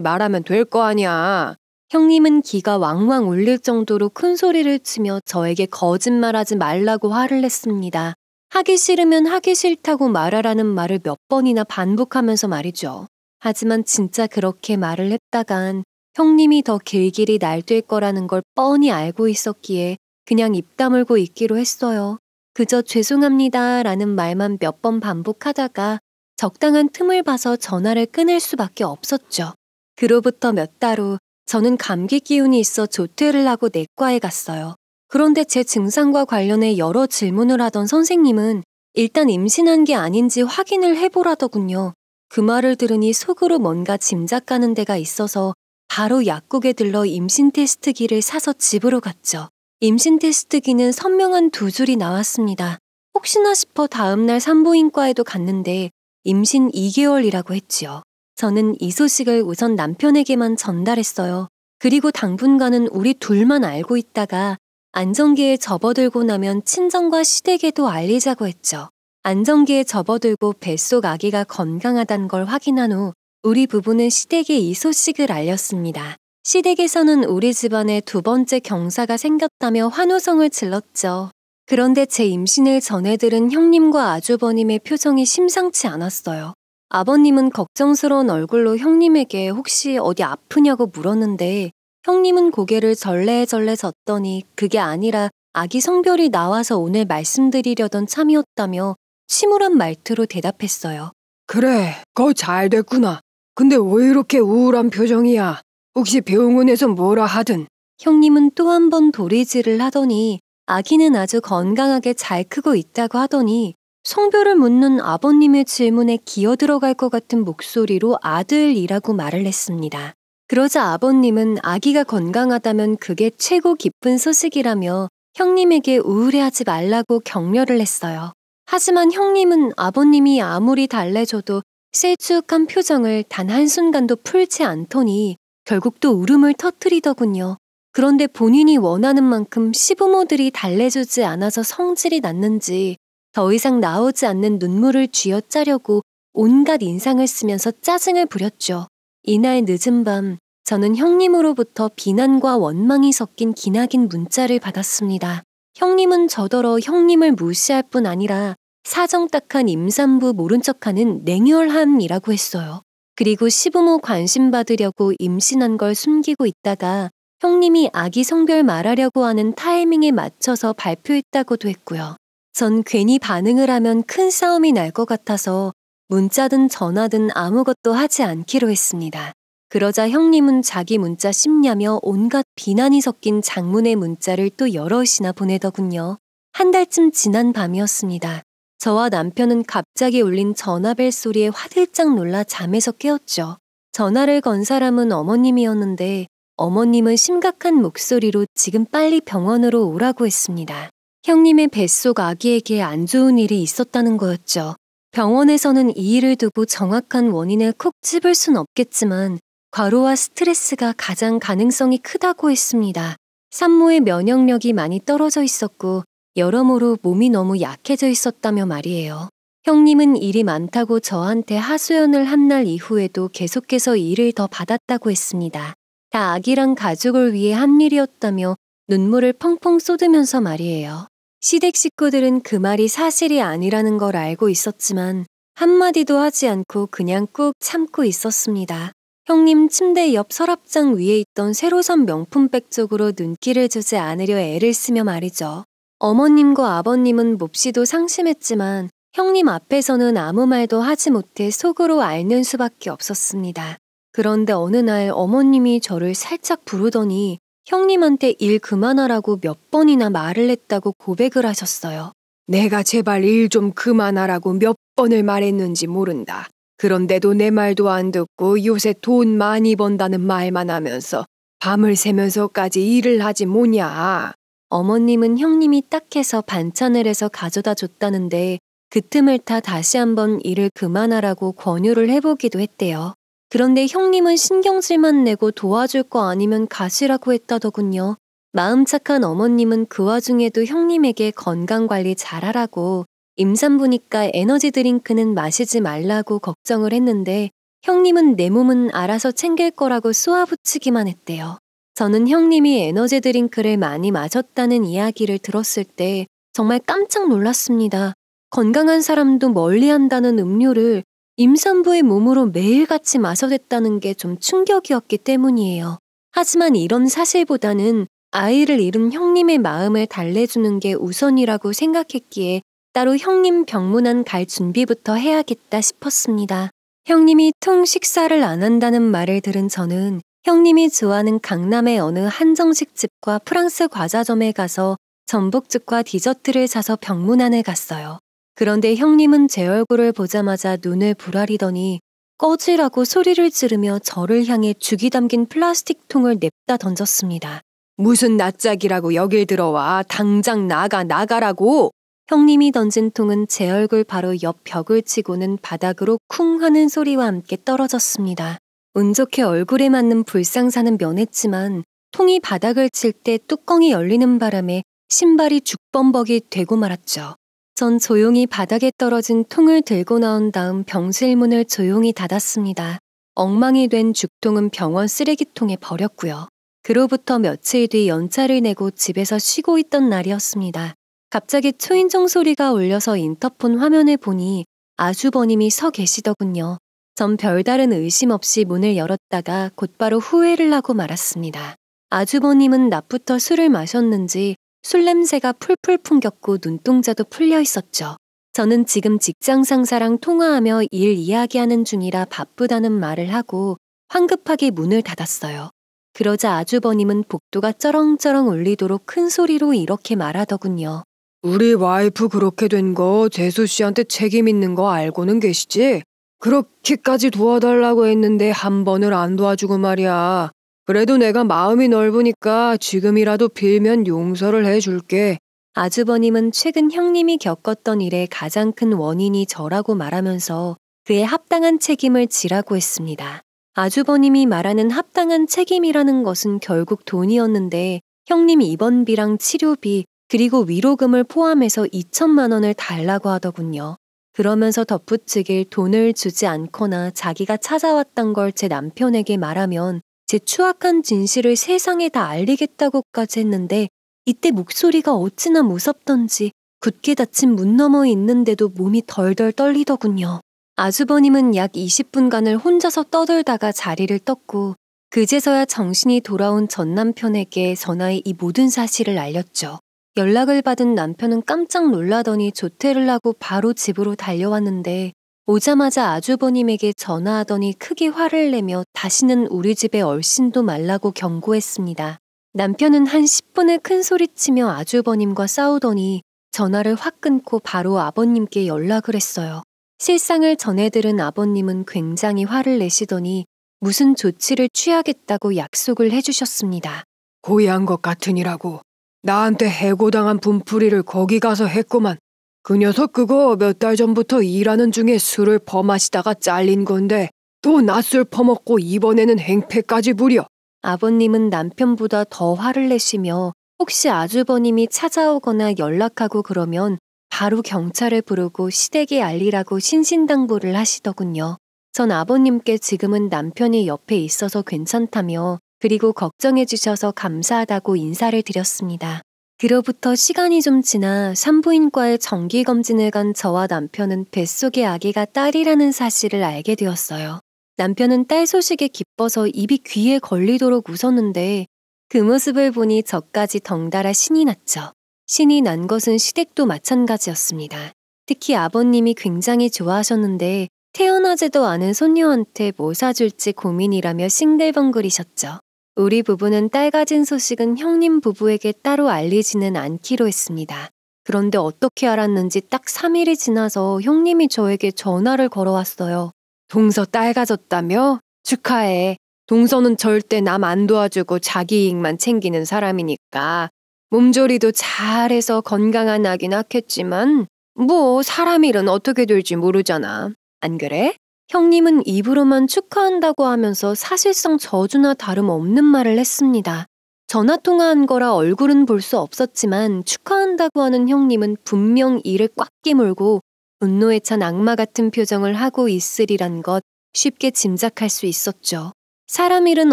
말하면 될 거 아니야.
형님은 기가 왕왕 울릴 정도로 큰 소리를 치며 저에게 거짓말하지 말라고 화를 냈습니다. 하기 싫으면 하기 싫다고 말하라는 말을 몇 번이나 반복하면서 말이죠. 하지만 진짜 그렇게 말을 했다간 형님이 더 길길이 날뛸 거라는 걸 뻔히 알고 있었기에 그냥 입 다물고 있기로 했어요. 그저 죄송합니다 라는 말만 몇 번 반복하다가 적당한 틈을 봐서 전화를 끊을 수밖에 없었죠. 그로부터 몇 달 후 저는 감기 기운이 있어 조퇴를 하고 내과에 갔어요. 그런데 제 증상과 관련해 여러 질문을 하던 선생님은 일단 임신한 게 아닌지 확인을 해보라더군요. 그 말을 들으니 속으로 뭔가 짐작가는 데가 있어서 바로 약국에 들러 임신 테스트기를 사서 집으로 갔죠. 임신 테스트기는 선명한 2줄이 나왔습니다. 혹시나 싶어 다음날 산부인과에도 갔는데 임신 2개월이라고 했지요. 저는 이 소식을 우선 남편에게만 전달했어요. 그리고 당분간은 우리 둘만 알고 있다가 안정기에 접어들고 나면 친정과 시댁에도 알리자고 했죠. 안정기에 접어들고 뱃속 아기가 건강하단 걸 확인한 후 우리 부부는 시댁에 이 소식을 알렸습니다. 시댁에서는 우리 집안에 2번째 경사가 생겼다며 환호성을 질렀죠. 그런데 제 임신을 전해 들은 형님과 아주버님의 표정이 심상치 않았어요. 아버님은 걱정스러운 얼굴로 형님에게 혹시 어디 아프냐고 물었는데 형님은 고개를 절레절레 젓더니 그게 아니라 아기 성별이 나와서 오늘 말씀드리려던 참이었다며 침울한 말투로 대답했어요.
그래, 그거 잘 됐구나. 근데 왜 이렇게 우울한 표정이야? 혹시 병원에서 뭐라 하든?
형님은 또 한 번 도리질을 하더니 아기는 아주 건강하게 잘 크고 있다고 하더니 성별을 묻는 아버님의 질문에 기어들어갈 것 같은 목소리로 아들이라고 말을 했습니다. 그러자 아버님은 아기가 건강하다면 그게 최고 기쁜 소식이라며 형님에게 우울해하지 말라고 격려를 했어요. 하지만 형님은 아버님이 아무리 달래줘도 셀쭉한 표정을 단 한순간도 풀지 않더니 결국 또 울음을 터뜨리더군요. 그런데 본인이 원하는 만큼 시부모들이 달래주지 않아서 성질이 났는지 더 이상 나오지 않는 눈물을 쥐어짜려고 온갖 인상을 쓰면서 짜증을 부렸죠. 이날 늦은 밤 저는 형님으로부터 비난과 원망이 섞인 기나긴 문자를 받았습니다. 형님은 저더러 형님을 무시할 뿐 아니라 사정딱한 임산부 모른 척하는 냉혈한이라고 했어요. 그리고 시부모 관심 받으려고 임신한 걸 숨기고 있다가 형님이 아기 성별 말하려고 하는 타이밍에 맞춰서 발표했다고도 했고요. 전 괜히 반응을 하면 큰 싸움이 날 것 같아서 문자든 전화든 아무것도 하지 않기로 했습니다. 그러자 형님은 자기 문자 씹냐며 온갖 비난이 섞인 장문의 문자를 또 여럿이나 보내더군요. 한 달쯤 지난 밤이었습니다. 저와 남편은 갑자기 울린 전화벨 소리에 화들짝 놀라 잠에서 깨었죠. 전화를 건 사람은 어머님이었는데 어머님은 심각한 목소리로 지금 빨리 병원으로 오라고 했습니다. 형님의 뱃속 아기에게 안 좋은 일이 있었다는 거였죠. 병원에서는 이 일을 두고 정확한 원인을 콕 집을 순 없겠지만 과로와 스트레스가 가장 가능성이 크다고 했습니다. 산모의 면역력이 많이 떨어져 있었고 여러모로 몸이 너무 약해져 있었다며 말이에요. 형님은 일이 많다고 저한테 하소연을 한 날 이후에도 계속해서 일을 더 받았다고 했습니다. 다 아기랑 가족을 위해 한 일이었다며 눈물을 펑펑 쏟으면서 말이에요. 시댁 식구들은 그 말이 사실이 아니라는 걸 알고 있었지만 한마디도 하지 않고 그냥 꾹 참고 있었습니다. 형님 침대 옆 서랍장 위에 있던 새로 산 명품백 쪽으로 눈길을 주지 않으려 애를 쓰며 말이죠. 어머님과 아버님은 몹시도 상심했지만 형님 앞에서는 아무 말도 하지 못해 속으로 앓는 수밖에 없었습니다. 그런데 어느 날 어머님이 저를 살짝 부르더니 형님한테 일 그만하라고 몇 번이나 말을 했다고 고백을 하셨어요.
내가 제발 일 좀 그만하라고 몇 번을 말했는지 모른다. 그런데도 내 말도 안 듣고 요새 돈 많이 번다는 말만 하면서 밤을 새면서까지 일을 하지 뭐냐.
어머님은 형님이 딱해서 반찬을 해서 가져다 줬다는데 그 틈을 타 다시 한번 일을 그만하라고 권유를 해보기도 했대요. 그런데 형님은 신경질만 내고 도와줄 거 아니면 가시라고 했다더군요. 마음 착한 어머님은 그 와중에도 형님에게 건강관리 잘하라고 임산부니까 에너지 드링크는 마시지 말라고 걱정을 했는데 형님은 내 몸은 알아서 챙길 거라고 쏘아붙이기만 했대요. 저는 형님이 에너지 드링크를 많이 마셨다는 이야기를 들었을 때 정말 깜짝 놀랐습니다. 건강한 사람도 멀리한다는 음료를 임산부의 몸으로 매일같이 마셔댔다는 게 좀 충격이었기 때문이에요. 하지만 이런 사실보다는 아이를 잃은 형님의 마음을 달래주는 게 우선이라고 생각했기에 따로 형님 병문안 갈 준비부터 해야겠다 싶었습니다. 형님이 통 식사를 안 한다는 말을 들은 저는 형님이 좋아하는 강남의 어느 한정식 집과 프랑스 과자점에 가서 전복죽과 디저트를 사서 병문안을 갔어요. 그런데 형님은 제 얼굴을 보자마자 눈을 부라리더니 꺼지라고 소리를 지르며 저를 향해 죽이 담긴 플라스틱 통을 냅다 던졌습니다.
무슨 낯짝이라고 여길 들어와. 당장 나가라고.
형님이 던진 통은 제 얼굴 바로 옆 벽을 치고는 바닥으로 쿵 하는 소리와 함께 떨어졌습니다. 운 좋게 얼굴에 맞는 불상사는 면했지만 통이 바닥을 칠 때 뚜껑이 열리는 바람에 신발이 죽범벅이 되고 말았죠. 전 조용히 바닥에 떨어진 통을 들고 나온 다음 병실 문을 조용히 닫았습니다. 엉망이 된 죽통은 병원 쓰레기통에 버렸고요. 그로부터 며칠 뒤 연차를 내고 집에서 쉬고 있던 날이었습니다. 갑자기 초인종 소리가 울려서 인터폰 화면을 보니 아주버님이 서 계시더군요. 전 별다른 의심 없이 문을 열었다가 곧바로 후회를 하고 말았습니다. 아주버님은 낮부터 술을 마셨는지 술 냄새가 풀풀 풍겼고 눈동자도 풀려 있었죠. 저는 지금 직장 상사랑 통화하며 일 이야기하는 중이라 바쁘다는 말을 하고 황급하게 문을 닫았어요. 그러자 아주버님은 복도가 쩌렁쩌렁 울리도록 큰 소리로 이렇게 말하더군요.
우리 와이프 그렇게 된 거 재수 씨한테 책임 있는 거 알고는 계시지? 그렇게까지 도와달라고 했는데 한 번을 안 도와주고 말이야. 그래도 내가 마음이 넓으니까 지금이라도 빌면 용서를 해줄게.
아주버님은 최근 형님이 겪었던 일의 가장 큰 원인이 저라고 말하면서 그의 합당한 책임을 지라고 했습니다. 아주버님이 말하는 합당한 책임이라는 것은 결국 돈이었는데 형님 입원비랑 치료비 그리고 위로금을 포함해서 2천만 원을 달라고 하더군요. 그러면서 덧붙이길 돈을 주지 않거나 자기가 찾아왔던 걸 제 남편에게 말하면 제 추악한 진실을 세상에 다 알리겠다고까지 했는데 이때 목소리가 어찌나 무섭던지 굳게 닫힌 문 너머에 있는데도 몸이 덜덜 떨리더군요. 아주버님은 약 20분간을 혼자서 떠들다가 자리를 떴고 그제서야 정신이 돌아온 전 남편에게 전화해 이 모든 사실을 알렸죠. 연락을 받은 남편은 깜짝 놀라더니 조퇴를 하고 바로 집으로 달려왔는데 오자마자 아주버님에게 전화하더니 크게 화를 내며 다시는 우리 집에 얼씬도 말라고 경고했습니다. 남편은 한 10분을 큰 소리치며 아주버님과 싸우더니 전화를 확 끊고 바로 아버님께 연락을 했어요. 실상을 전해들은 아버님은 굉장히 화를 내시더니 무슨 조치를 취하겠다고 약속을 해주셨습니다.
고의한 것 같으니라고. 나한테 해고당한 분풀이를 거기 가서 했구만. 그 녀석 그거 몇 달 전부터 일하는 중에 술을 퍼마시다가 잘린 건데 또 낮술 퍼먹고 이번에는 행패까지 부려.
아버님은 남편보다 더 화를 내시며 혹시 아주버님이 찾아오거나 연락하고 그러면 바로 경찰을 부르고 시댁에 알리라고 신신당부를 하시더군요. 전 아버님께 지금은 남편이 옆에 있어서 괜찮다며 그리고 걱정해 주셔서 감사하다고 인사를 드렸습니다. 그로부터 시간이 좀 지나 산부인과에 정기검진을 간 저와 남편은 뱃속의 아기가 딸이라는 사실을 알게 되었어요. 남편은 딸 소식에 기뻐서 입이 귀에 걸리도록 웃었는데 그 모습을 보니 저까지 덩달아 신이 났죠. 신이 난 것은 시댁도 마찬가지였습니다. 특히 아버님이 굉장히 좋아하셨는데 태어나지도 않은 손녀한테 뭐 사줄지 고민이라며 싱글벙글이셨죠. 우리 부부는 딸 가진 소식은 형님 부부에게 따로 알리지는 않기로 했습니다. 그런데 어떻게 알았는지 딱 3일이 지나서 형님이 저에게 전화를 걸어왔어요.
동서 딸 가졌다며? 축하해. 동서는 절대 남 안 도와주고 자기 이익만 챙기는 사람이니까 몸조리도 잘해서 건강한 아기 낳겠지만 뭐 사람 일은 어떻게 될지 모르잖아. 안 그래?
형님은 입으로만 축하한다고 하면서 사실상 저주나 다름없는 말을 했습니다. 전화통화한 거라 얼굴은 볼 수 없었지만 축하한다고 하는 형님은 분명 이를 꽉 깨물고 분노에 찬 악마 같은 표정을 하고 있으리란 것 쉽게 짐작할 수 있었죠. 사람 일은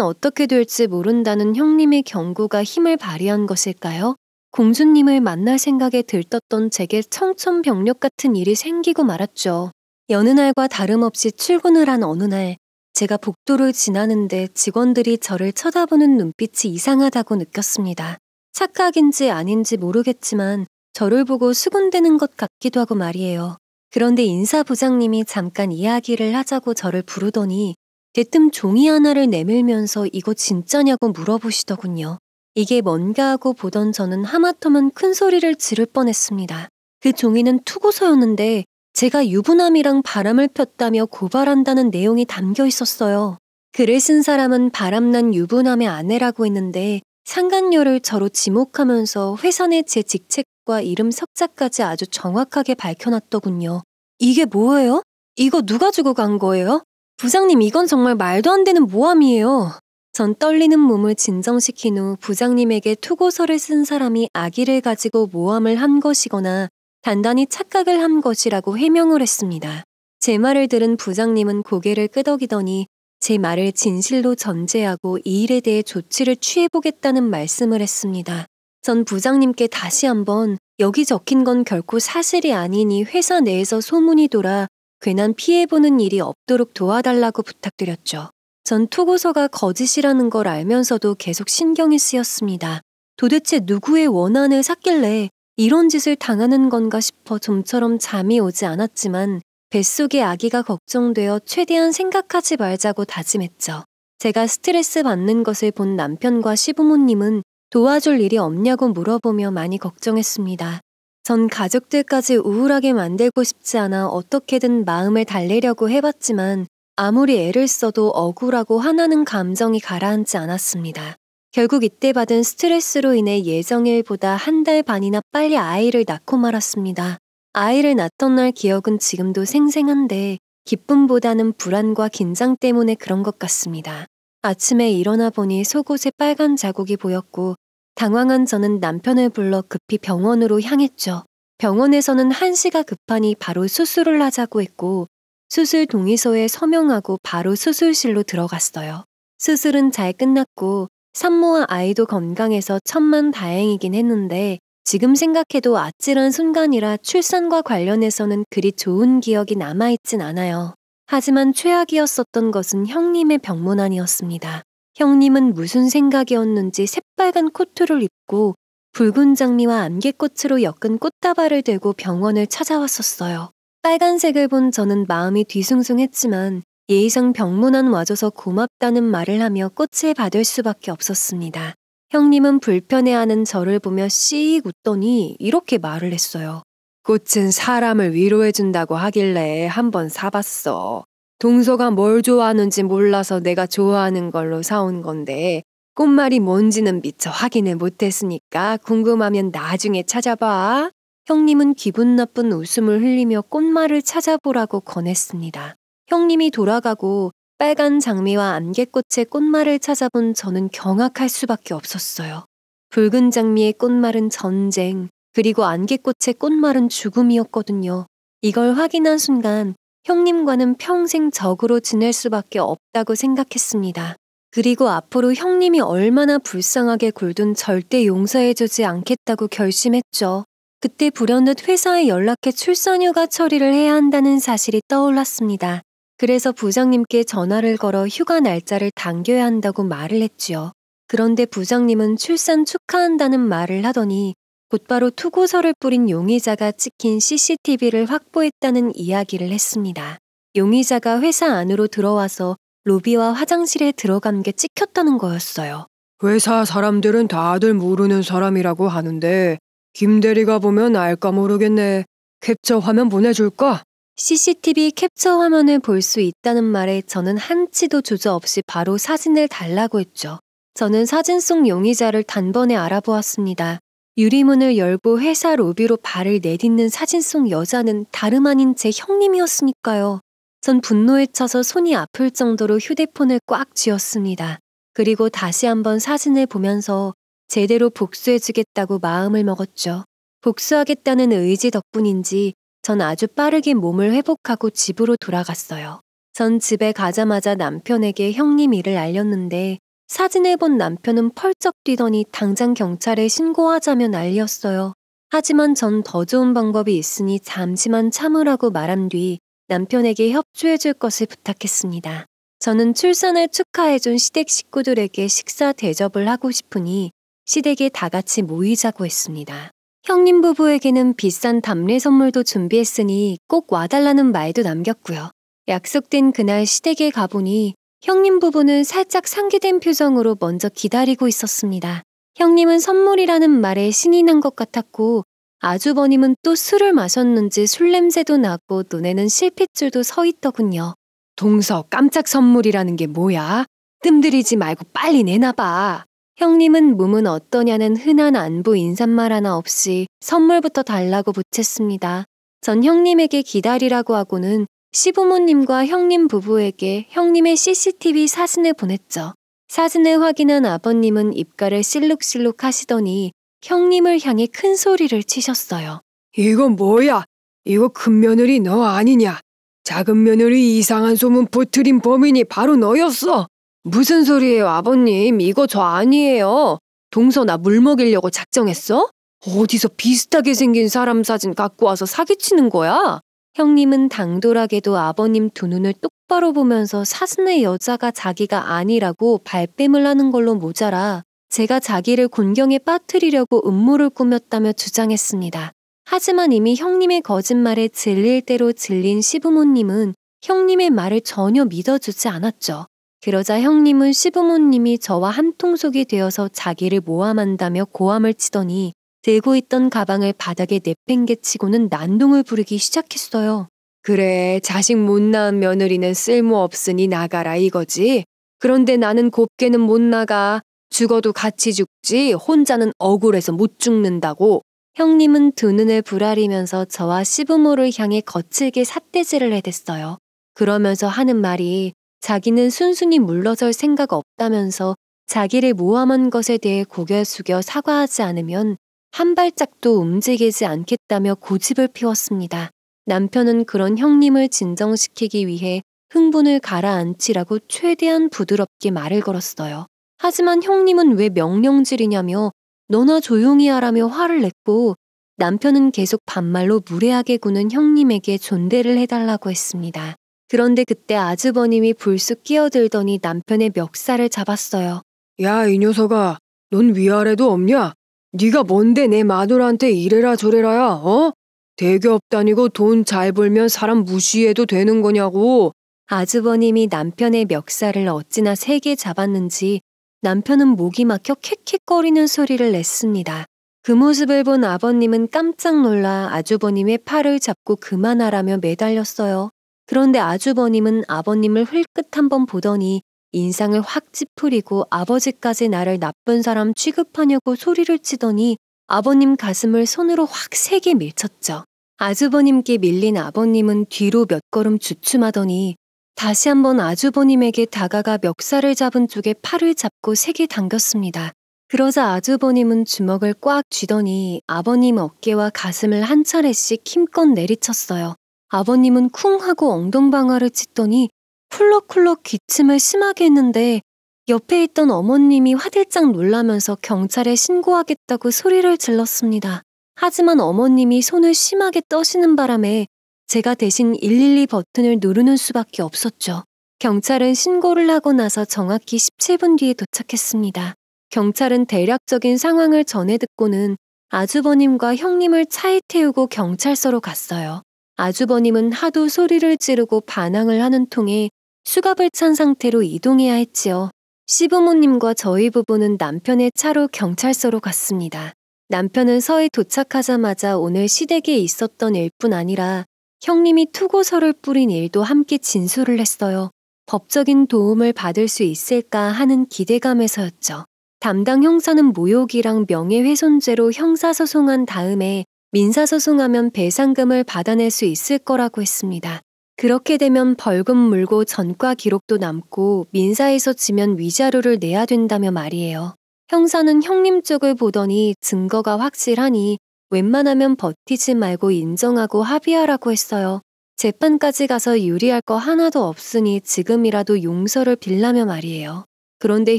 어떻게 될지 모른다는 형님의 경고가 힘을 발휘한 것일까요? 공주님을 만날 생각에 들떴던 제게 청천벽력 같은 일이 생기고 말았죠. 여느 날과 다름없이 출근을 한 어느 날 제가 복도를 지나는데 직원들이 저를 쳐다보는 눈빛이 이상하다고 느꼈습니다. 착각인지 아닌지 모르겠지만 저를 보고 수군대는 것 같기도 하고 말이에요. 그런데 인사부장님이 잠깐 이야기를 하자고 저를 부르더니 대뜸 종이 하나를 내밀면서 이거 진짜냐고 물어보시더군요. 이게 뭔가 하고 보던 저는 하마터면 큰 소리를 지를 뻔했습니다. 그 종이는 투고서였는데 제가 유부남이랑 바람을 폈다며 고발한다는 내용이 담겨 있었어요. 글을 쓴 사람은 바람난 유부남의 아내라고 했는데 상간녀를 저로 지목하면서 회사 내 제 직책과 이름 석자까지 아주 정확하게 밝혀놨더군요. 이게 뭐예요? 이거 누가 주고 간 거예요? 부장님 이건 정말 말도 안 되는 모함이에요. 전 떨리는 몸을 진정시킨 후 부장님에게 투고서를 쓴 사람이 아기를 가지고 모함을 한 것이거나 단단히 착각을 한 것이라고 해명을 했습니다. 제 말을 들은 부장님은 고개를 끄덕이더니 제 말을 진실로 전제하고 이 일에 대해 조치를 취해보겠다는 말씀을 했습니다. 전 부장님께 다시 한번 여기 적힌 건 결코 사실이 아니니 회사 내에서 소문이 돌아 괜한 피해보는 일이 없도록 도와달라고 부탁드렸죠. 전 투고서가 거짓이라는 걸 알면서도 계속 신경이 쓰였습니다. 도대체 누구의 원한을 샀길래 이런 짓을 당하는 건가 싶어 좀처럼 잠이 오지 않았지만 뱃속의 아기가 걱정되어 최대한 생각하지 말자고 다짐했죠. 제가 스트레스 받는 것을 본 남편과 시부모님은 도와줄 일이 없냐고 물어보며 많이 걱정했습니다. 전 가족들까지 우울하게 만들고 싶지 않아 어떻게든 마음을 달래려고 해봤지만 아무리 애를 써도 억울하고 화나는 감정이 가라앉지 않았습니다. 결국 이때 받은 스트레스로 인해 예정일보다 한 달 반이나 빨리 아이를 낳고 말았습니다. 아이를 낳던 날 기억은 지금도 생생한데 기쁨보다는 불안과 긴장 때문에 그런 것 같습니다. 아침에 일어나 보니 속옷에 빨간 자국이 보였고 당황한 저는 남편을 불러 급히 병원으로 향했죠. 병원에서는 한시가 급하니 바로 수술을 하자고 했고 수술 동의서에 서명하고 바로 수술실로 들어갔어요. 수술은 잘 끝났고 산모와 아이도 건강해서 천만다행이긴 했는데 지금 생각해도 아찔한 순간이라 출산과 관련해서는 그리 좋은 기억이 남아있진 않아요. 하지만 최악이었었던 것은 형님의 병문안이었습니다. 형님은 무슨 생각이었는지 새빨간 코트를 입고 붉은 장미와 안개꽃으로 엮은 꽃다발을 들고 병원을 찾아왔었어요. 빨간색을 본 저는 마음이 뒤숭숭했지만 예의상 병문안 와줘서 고맙다는 말을 하며 꽃을 받을 수밖에 없었습니다. 형님은 불편해하는 저를 보며 씩 웃더니 이렇게 말을 했어요.
꽃은 사람을 위로해준다고 하길래 한번 사봤어. 동서가 뭘 좋아하는지 몰라서 내가 좋아하는 걸로 사온 건데 꽃말이 뭔지는 미처 확인을 못했으니까 궁금하면 나중에 찾아봐.
형님은 기분 나쁜 웃음을 흘리며 꽃말을 찾아보라고 권했습니다. 형님이 돌아가고 빨간 장미와 안개꽃의 꽃말을 찾아본 저는 경악할 수밖에 없었어요. 붉은 장미의 꽃말은 전쟁, 그리고 안개꽃의 꽃말은 죽음이었거든요. 이걸 확인한 순간 형님과는 평생 적으로 지낼 수밖에 없다고 생각했습니다. 그리고 앞으로 형님이 얼마나 불쌍하게 굴든 절대 용서해주지 않겠다고 결심했죠. 그때 불현듯 회사에 연락해 출산휴가 처리를 해야 한다는 사실이 떠올랐습니다. 그래서 부장님께 전화를 걸어 휴가 날짜를 당겨야 한다고 말을 했지요. 그런데 부장님은 출산 축하한다는 말을 하더니 곧바로 투고서를 뿌린 용의자가 찍힌 CCTV를 확보했다는 이야기를 했습니다. 용의자가 회사 안으로 들어와서 로비와 화장실에 들어간 게 찍혔다는 거였어요.
회사 사람들은 다들 모르는 사람이라고 하는데 김 대리가 보면 알까 모르겠네. 캡처 화면 보내줄까?
CCTV 캡처 화면을 볼 수 있다는 말에 저는 한치도 주저없이 바로 사진을 달라고 했죠. 저는 사진 속 용의자를 단번에 알아보았습니다. 유리문을 열고 회사 로비로 발을 내딛는 사진 속 여자는 다름 아닌 제 형님이었으니까요. 전 분노에 차서 손이 아플 정도로 휴대폰을 꽉 쥐었습니다. 그리고 다시 한번 사진을 보면서 제대로 복수해주겠다고 마음을 먹었죠. 복수하겠다는 의지 덕분인지 전 아주 빠르게 몸을 회복하고 집으로 돌아갔어요. 전 집에 가자마자 남편에게 형님 일을 알렸는데 사진을 본 남편은 펄쩍 뛰더니 당장 경찰에 신고하자며 난리였어요. 하지만 전 더 좋은 방법이 있으니 잠시만 참으라고 말한 뒤 남편에게 협조해줄 것을 부탁했습니다. 저는 출산을 축하해준 시댁 식구들에게 식사 대접을 하고 싶으니 시댁에 다 같이 모이자고 했습니다. 형님 부부에게는 비싼 답례 선물도 준비했으니 꼭 와달라는 말도 남겼고요. 약속된 그날 시댁에 가보니 형님 부부는 살짝 상기된 표정으로 먼저 기다리고 있었습니다. 형님은 선물이라는 말에 신이 난 것 같았고 아주버님은 또 술을 마셨는지 술 냄새도 나고 눈에는 실핏줄도 서 있더군요.
동서 깜짝 선물이라는 게 뭐야? 뜸들이지 말고 빨리 내놔봐.
형님은 몸은 어떠냐는 흔한 안부 인사말 하나 없이 선물부터 달라고 보챘습니다. 전 형님에게 기다리라고 하고는 시부모님과 형님 부부에게 형님의 CCTV 사진을 보냈죠. 사진을 확인한 아버님은 입가를 실룩실룩 하시더니 형님을 향해 큰 소리를 치셨어요.
이거 뭐야? 이거 큰 며느리 너 아니냐? 작은 며느리 이상한 소문 퍼뜨린 범인이 바로 너였어. 무슨 소리예요, 아버님? 이거 저 아니에요. 동서 나 물 먹이려고 작정했어? 어디서 비슷하게 생긴 사람 사진 갖고 와서 사기치는 거야?
형님은 당돌하게도 아버님 두 눈을 똑바로 보면서 사진의 여자가 자기가 아니라고 발뺌을 하는 걸로 모자라 제가 자기를 곤경에 빠뜨리려고 음모를 꾸몄다며 주장했습니다. 하지만 이미 형님의 거짓말에 질릴 대로 질린 시부모님은 형님의 말을 전혀 믿어주지 않았죠. 그러자 형님은 시부모님이 저와 한통속이 되어서 자기를 모함한다며 고함을 치더니 들고 있던 가방을 바닥에 내팽개치고는 난동을 부리기 시작했어요.
그래, 자식 못 낳은 며느리는 쓸모없으니 나가라 이거지. 그런데 나는 곱게는 못 나가. 죽어도 같이 죽지 혼자는 억울해서 못 죽는다고.
형님은 두 눈을 부라리면서 저와 시부모를 향해 거칠게 삿대질을 해댔어요. 그러면서 하는 말이 자기는 순순히 물러설 생각 없다면서 자기를 모함한 것에 대해 고개 숙여 사과하지 않으면 한 발짝도 움직이지 않겠다며 고집을 피웠습니다. 남편은 그런 형님을 진정시키기 위해 흥분을 가라앉히라고 최대한 부드럽게 말을 걸었어요. 하지만 형님은 왜 명령질이냐며 너나 조용히 하라며 화를 냈고 남편은 계속 반말로 무례하게 구는 형님에게 존대를 해달라고 했습니다. 그런데 그때 아주버님이 불쑥 끼어들더니 남편의 멱살을 잡았어요.
야, 이 녀석아, 넌 위아래도 없냐? 네가 뭔데 내 마누라한테 이래라 저래라야, 어? 대기업 다니고 돈 잘 벌면 사람 무시해도 되는 거냐고.
아주버님이 남편의 멱살을 어찌나 세게 잡았는지 남편은 목이 막혀 캑캑거리는 소리를 냈습니다. 그 모습을 본 아버님은 깜짝 놀라 아주버님의 팔을 잡고 그만하라며 매달렸어요. 그런데 아주버님은 아버님을 힐끗 한번 보더니 인상을 확 찌푸리고 아버지까지 나를 나쁜 사람 취급하냐고 소리를 치더니 아버님 가슴을 손으로 확 세게 밀쳤죠. 아주버님께 밀린 아버님은 뒤로 몇 걸음 주춤하더니 다시 한번 아주버님에게 다가가 멱살을 잡은 쪽에 팔을 잡고 세게 당겼습니다. 그러자 아주버님은 주먹을 꽉 쥐더니 아버님 어깨와 가슴을 한 차례씩 힘껏 내리쳤어요. 아버님은 쿵 하고 엉덩방아를 찢더니 쿨럭쿨럭 기침을 심하게 했는데 옆에 있던 어머님이 화들짝 놀라면서 경찰에 신고하겠다고 소리를 질렀습니다. 하지만 어머님이 손을 심하게 떠시는 바람에 제가 대신 112 버튼을 누르는 수밖에 없었죠. 경찰은 신고를 하고 나서 정확히 17분 뒤에 도착했습니다. 경찰은 대략적인 상황을 전해 듣고는 아주버님과 형님을 차에 태우고 경찰서로 갔어요. 아주버님은 하도 소리를 지르고 반항을 하는 통에 수갑을 찬 상태로 이동해야 했지요. 시부모님과 저희 부부는 남편의 차로 경찰서로 갔습니다. 남편은 서에 도착하자마자 오늘 시댁에 있었던 일뿐 아니라 형님이 투고서를 뿌린 일도 함께 진술을 했어요. 법적인 도움을 받을 수 있을까 하는 기대감에서였죠. 담당 형사는 모욕이랑 명예훼손죄로 형사소송한 다음에 민사소송하면 배상금을 받아낼 수 있을 거라고 했습니다. 그렇게 되면 벌금 물고 전과 기록도 남고 민사에서 지면 위자료를 내야 된다며 말이에요. 형사는 형님 쪽을 보더니 증거가 확실하니 웬만하면 버티지 말고 인정하고 합의하라고 했어요. 재판까지 가서 유리할 거 하나도 없으니 지금이라도 용서를 빌라며 말이에요. 그런데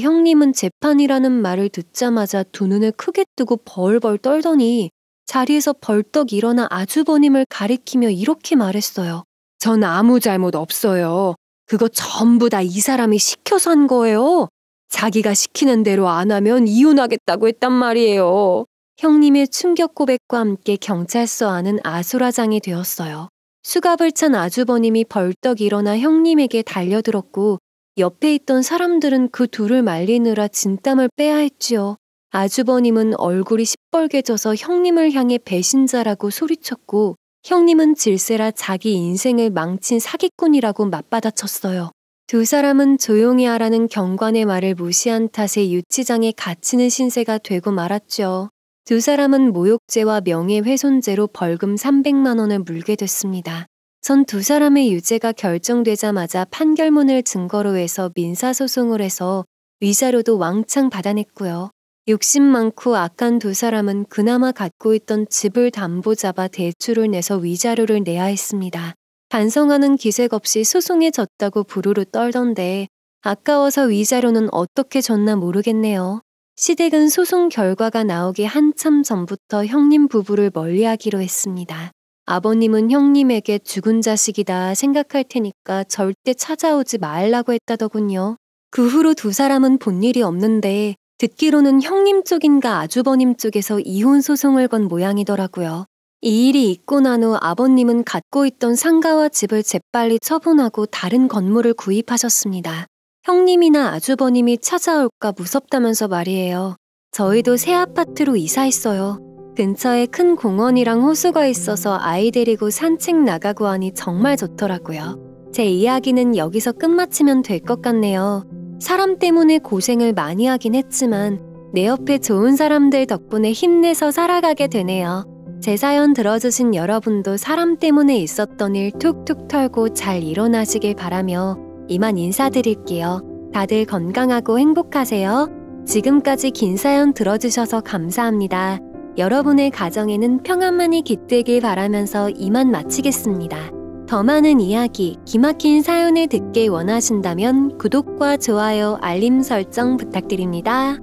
형님은 재판이라는 말을 듣자마자 두 눈을 크게 뜨고 벌벌 떨더니 자리에서 벌떡 일어나 아주버님을 가리키며 이렇게 말했어요.
전 아무 잘못 없어요. 그거 전부 다 이 사람이 시켜서 한 거예요. 자기가 시키는 대로 안 하면 이혼하겠다고 했단 말이에요.
형님의 충격 고백과 함께 경찰서 안은 아수라장이 되었어요. 수갑을 찬 아주버님이 벌떡 일어나 형님에게 달려들었고 옆에 있던 사람들은 그 둘을 말리느라 진땀을 빼야 했지요. 아주버님은 얼굴이 시뻘개져서 형님을 향해 배신자라고 소리쳤고 형님은 질세라 자기 인생을 망친 사기꾼이라고 맞받아쳤어요. 두 사람은 조용히 하라는 경관의 말을 무시한 탓에 유치장에 갇히는 신세가 되고 말았죠. 두 사람은 모욕죄와 명예훼손죄로 벌금 300만 원을 물게 됐습니다. 전 두 사람의 유죄가 결정되자마자 판결문을 증거로 해서 민사소송을 해서 위자료도 왕창 받아냈고요. 욕심 많고 악한 두 사람은 그나마 갖고 있던 집을 담보 잡아 대출을 내서 위자료를 내야 했습니다. 반성하는 기색 없이 소송에 졌다고 부르르 떨던데 아까워서 위자료는 어떻게 줬나 모르겠네요. 시댁은 소송 결과가 나오기 한참 전부터 형님 부부를 멀리하기로 했습니다. 아버님은 형님에게 죽은 자식이다 생각할 테니까 절대 찾아오지 말라고 했다더군요. 그 후로 두 사람은 본 일이 없는데 듣기로는 형님 쪽인가 아주버님 쪽에서 이혼 소송을 건 모양이더라고요. 이 일이 있고 난 후 아버님은 갖고 있던 상가와 집을 재빨리 처분하고 다른 건물을 구입하셨습니다. 형님이나 아주버님이 찾아올까 무섭다면서 말이에요. 저희도 새 아파트로 이사했어요. 근처에 큰 공원이랑 호수가 있어서 아이 데리고 산책 나가고 하니 정말 좋더라고요. 제 이야기는 여기서 끝마치면 될 것 같네요. 사람 때문에 고생을 많이 하긴 했지만 내 옆에 좋은 사람들 덕분에 힘내서 살아가게 되네요. 제 사연 들어주신 여러분도 사람 때문에 있었던 일 툭툭 털고 잘 일어나시길 바라며 이만 인사드릴게요. 다들 건강하고 행복하세요. 지금까지 긴 사연 들어주셔서 감사합니다. 여러분의 가정에는 평안만이 깃들길 바라면서 이만 마치겠습니다. 더 많은 이야기, 기막힌 사연을 듣길 원하신다면 구독과 좋아요, 알림 설정 부탁드립니다.